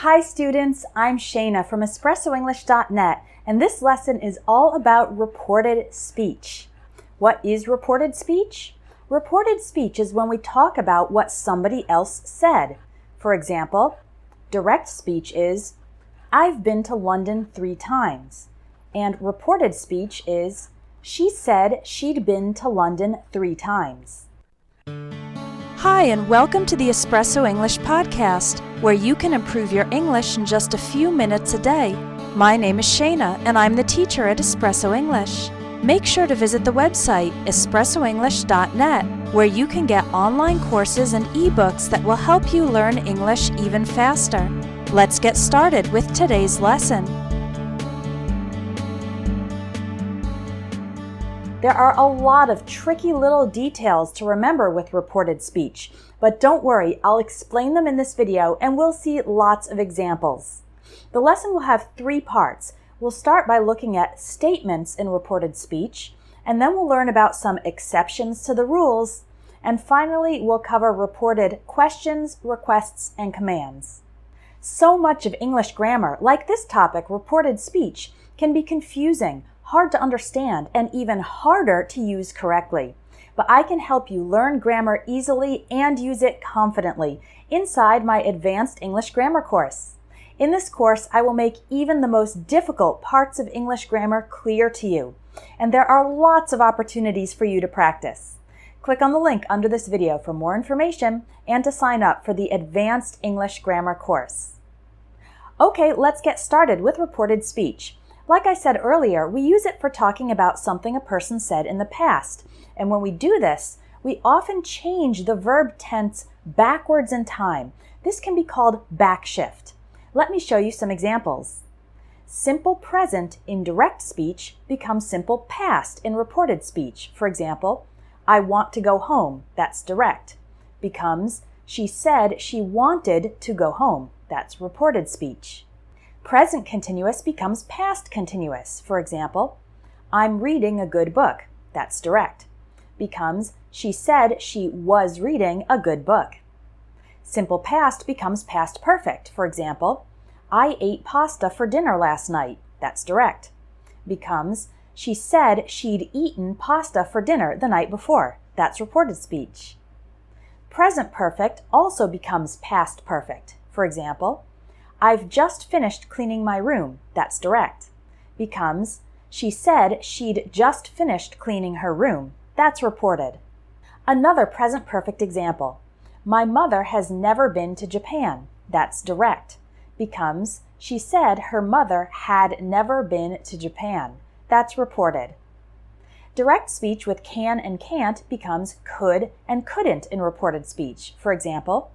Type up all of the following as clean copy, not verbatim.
Hi students, I'm Shayna from EspressoEnglish.net, and this lesson is all about reported speech. What is reported speech? Reported speech is when we talk about what somebody else said. For example, direct speech is, I've been to London 3 times. And reported speech is, she said she'd been to London 3 times. Hi, and welcome to the Espresso English podcast, where you can improve your English in just a few minutes a day. My name is Shayna, and I'm the teacher at Espresso English. Make sure to visit the website espressoenglish.net, where you can get online courses and ebooks that will help you learn English even faster. Let's get started with today's lesson. There are a lot of tricky little details to remember with reported speech, but don't worry, I'll explain them in this video and we'll see lots of examples. The lesson will have 3 parts. We'll start by looking at statements in reported speech, and then we'll learn about some exceptions to the rules, and finally we'll cover reported questions, requests, and commands. So much of English grammar, like this topic, reported speech, can be confusing, hard to understand, and even harder to use correctly. But I can help you learn grammar easily and use it confidently inside my Advanced English Grammar course. In this course, I will make even the most difficult parts of English grammar clear to you, and there are lots of opportunities for you to practice. Click on the link under this video for more information and to sign up for the Advanced English Grammar course. Okay, let's get started with reported speech. Like I said earlier, we use it for talking about something a person said in the past. And when we do this, we often change the verb tense backwards in time. This can be called backshift. Let me show you some examples. Simple present in direct speech becomes simple past in reported speech. For example, I want to go home. That's direct. Becomes, she said she wanted to go home. That's reported speech. Present continuous becomes past continuous. For example, I'm reading a good book. That's direct. Becomes, she said she was reading a good book. Simple past becomes past perfect. For example, I ate pasta for dinner last night. That's direct. Becomes, she said she'd eaten pasta for dinner the night before. That's reported speech. Present perfect also becomes past perfect. For example, I've just finished cleaning my room. That's direct. Becomes, she said she'd just finished cleaning her room. That's reported. Another present perfect example. My mother has never been to Japan. That's direct. Becomes, she said her mother had never been to Japan. That's reported. Direct speech with can and can't becomes could and couldn't in reported speech. For example,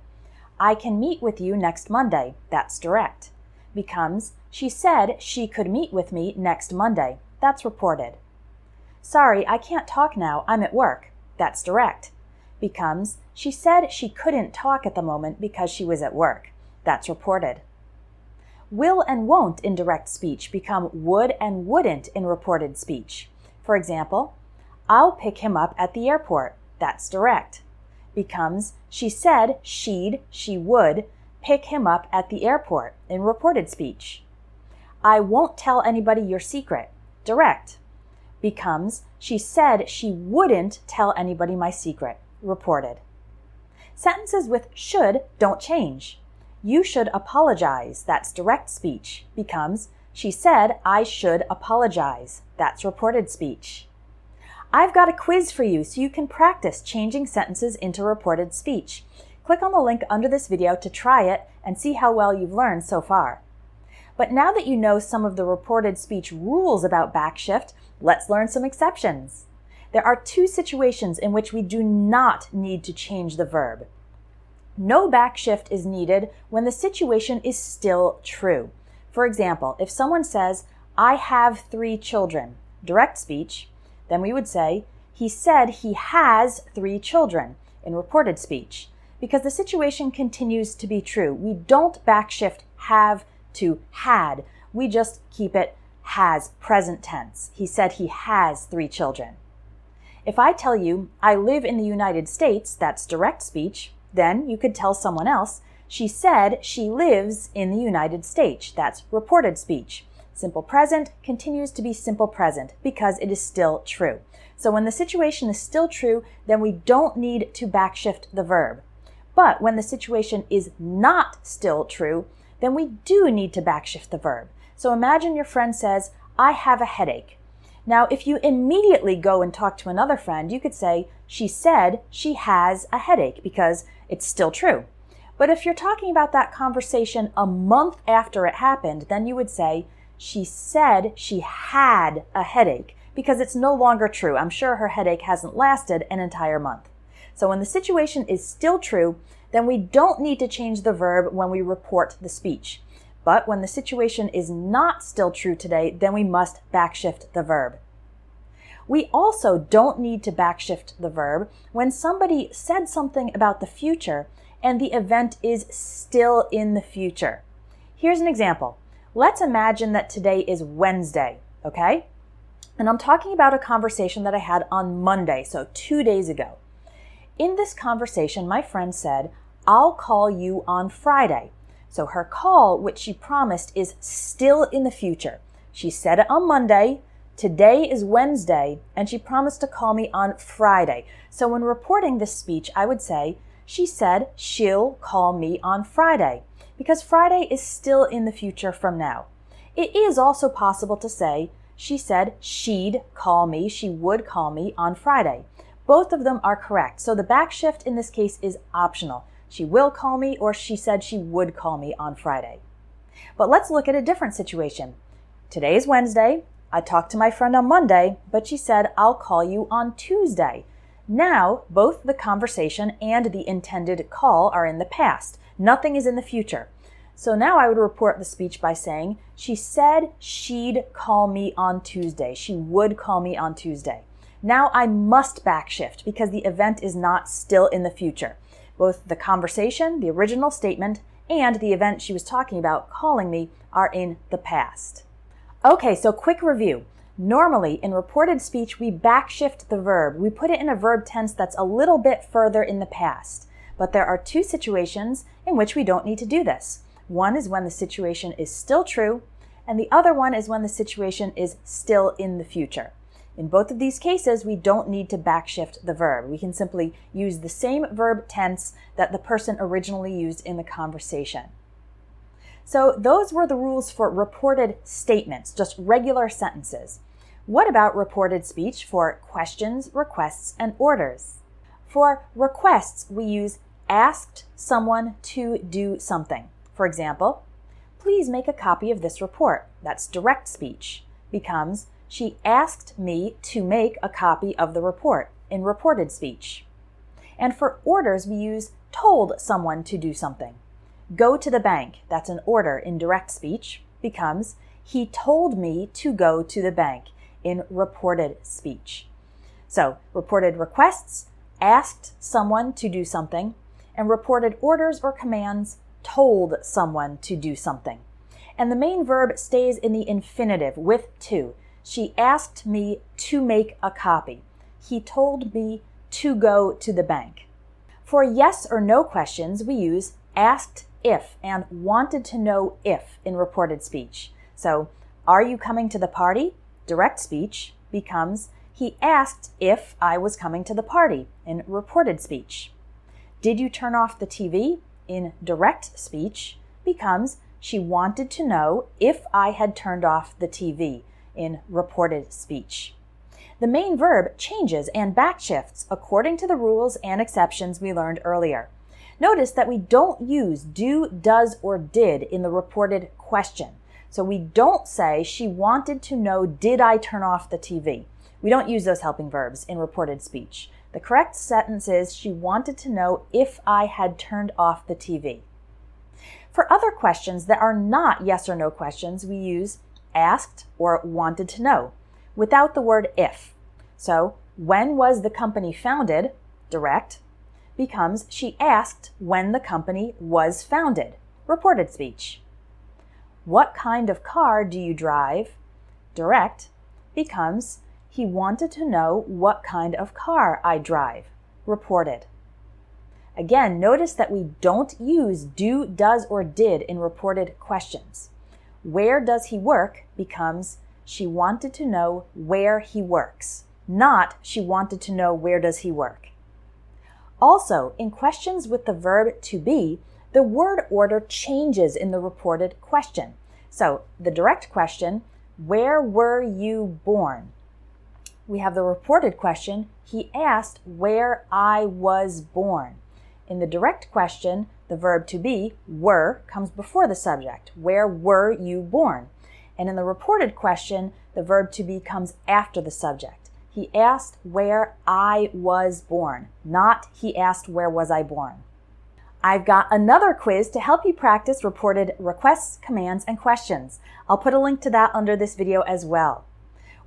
I can meet with you next Monday. That's direct. Becomes, she said she could meet with me next Monday. That's reported. Sorry, I can't talk now. I'm at work. That's direct. Becomes, she said she couldn't talk at the moment because she was at work. That's reported. Will and won't in direct speech become would and wouldn't in reported speech. For example, I'll pick him up at the airport. That's direct. Becomes, she said she would pick him up at the airport in reported speech. I won't tell anybody your secret. Direct. Becomes, she said she wouldn't tell anybody my secret. Reported. Sentences with should don't change. You should apologize. That's direct speech. Becomes, she said I should apologize. That's reported speech. I've got a quiz for you so you can practice changing sentences into reported speech. Click on the link under this video to try it and see how well you've learned so far. But now that you know some of the reported speech rules about backshift, let's learn some exceptions. There are 2 situations in which we do not need to change the verb. No backshift is needed when the situation is still true. For example, if someone says, I have 3 children, direct speech, then we would say, he said he has 3 children in reported speech, because the situation continues to be true. We don't backshift have to had. We just keep it has present tense. He said he has 3 children. If I tell you, I live in the United States, that's direct speech, then you could tell someone else, She said she lives in the United States. That's reported speech. Simple present continues to be simple present because it is still true. So when the situation is still true, then we don't need to backshift the verb. But when the situation is not still true, then we do need to backshift the verb. So imagine your friend says, I have a headache. Now, if you immediately go and talk to another friend, you could say, she said she has a headache because it's still true. But if you're talking about that conversation a month after it happened, then you would say, she said she had a headache because it's no longer true. I'm sure her headache hasn't lasted an entire month. So when the situation is still true, then we don't need to change the verb when we report the speech. But when the situation is not still true today, then we must backshift the verb. We also don't need to backshift the verb when somebody said something about the future and the event is still in the future. Here's an example. Let's imagine that today is Wednesday, okay? And I'm talking about a conversation that I had on Monday, so 2 days ago. In this conversation, my friend said, I'll call you on Friday. So her call, which she promised, is still in the future. She said it on Monday, today is Wednesday, and she promised to call me on Friday. So when reporting this speech, I would say, she said she'll call me on Friday, because Friday is still in the future from now. It is also possible to say, she said she'd call me, she would call me on Friday. Both of them are correct, so the backshift in this case is optional. She will call me, or she said she would call me on Friday. But let's look at a different situation. Today is Wednesday. I talked to my friend on Monday, but she said, I'll call you on Tuesday. Now, both the conversation and the intended call are in the past. Nothing is in the future. So now I would report the speech by saying, she said she'd call me on Tuesday. She would call me on Tuesday. Now I must backshift because the event is not still in the future. Both the conversation, the original statement, and the event she was talking about, calling me, are in the past. Okay, so quick review. Normally, in reported speech, we backshift the verb. We put it in a verb tense that's a little bit further in the past. But there are two situations in which we don't need to do this. One is when the situation is still true, and the other one is when the situation is still in the future. In both of these cases, we don't need to backshift the verb. We can simply use the same verb tense that the person originally used in the conversation. So those were the rules for reported statements, just regular sentences. What about reported speech for questions, requests, and orders? For requests, we use asked someone to do something. For example, please make a copy of this report. That's direct speech. Becomes, she asked me to make a copy of the report in reported speech. And for orders, we use told someone to do something. Go to the bank, that's an order in direct speech, becomes, he told me to go to the bank in reported speech. So, reported requests, asked someone to do something, and reported orders or commands, told someone to do something. And the main verb stays in the infinitive with to. She asked me to make a copy. He told me to go to the bank. For yes or no questions, we use asked if and wanted to know if in reported speech. So, are you coming to the party? Direct speech becomes, he asked if I was coming to the party in reported speech. Did you turn off the TV? In direct speech becomes, she wanted to know if I had turned off the TV in reported speech. The main verb changes and backshifts according to the rules and exceptions we learned earlier. Notice that we don't use do, does, or did in the reported question. So we don't say, she wanted to know, did I turn off the TV? We don't use those helping verbs in reported speech. The correct sentence is, she wanted to know if I had turned off the TV. For other questions that are not yes or no questions, we use asked or wanted to know without the word if. So, when was the company founded? Direct becomes, she asked when the company was founded. Reported speech. What kind of car do you drive? Direct becomes, he wanted to know what kind of car I drive. Reported. Again, notice that we don't use do, does, or did in reported questions. Where does he work becomes she wanted to know where he works, not she wanted to know where does he work. Also, in questions with the verb to be, the word order changes in the reported question. So, the direct question, where were you born? We have the reported question, he asked where I was born. In the direct question, the verb to be, were, comes before the subject. Where were you born? And in the reported question, the verb to be comes after the subject. He asked where I was born, not he asked where was I born. I've got another quiz to help you practice reported requests, commands, and questions. I'll put a link to that under this video as well.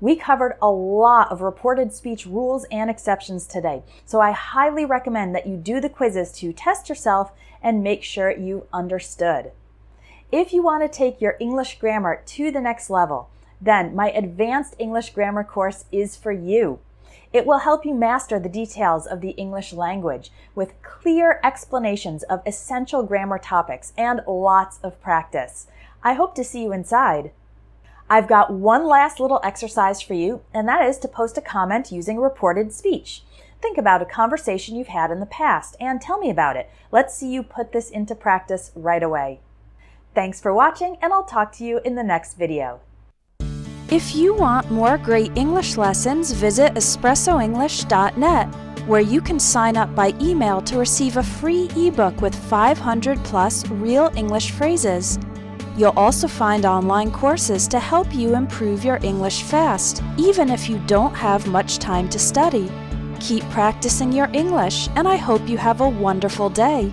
We covered a lot of reported speech rules and exceptions today, so I highly recommend that you do the quizzes to test yourself and make sure you understood. If you want to take your English grammar to the next level, then my Advanced English Grammar course is for you. It will help you master the details of the English language with clear explanations of essential grammar topics and lots of practice. I hope to see you inside. I've got one last little exercise for you, and that is to post a comment using reported speech. Think about a conversation you've had in the past and tell me about it. Let's see you put this into practice right away. Thanks for watching, and I'll talk to you in the next video. If you want more great English lessons, visit espressoenglish.net, where you can sign up by email to receive a free ebook with 500 plus real English phrases. You'll also find online courses to help you improve your English fast, even if you don't have much time to study. Keep practicing your English, and I hope you have a wonderful day.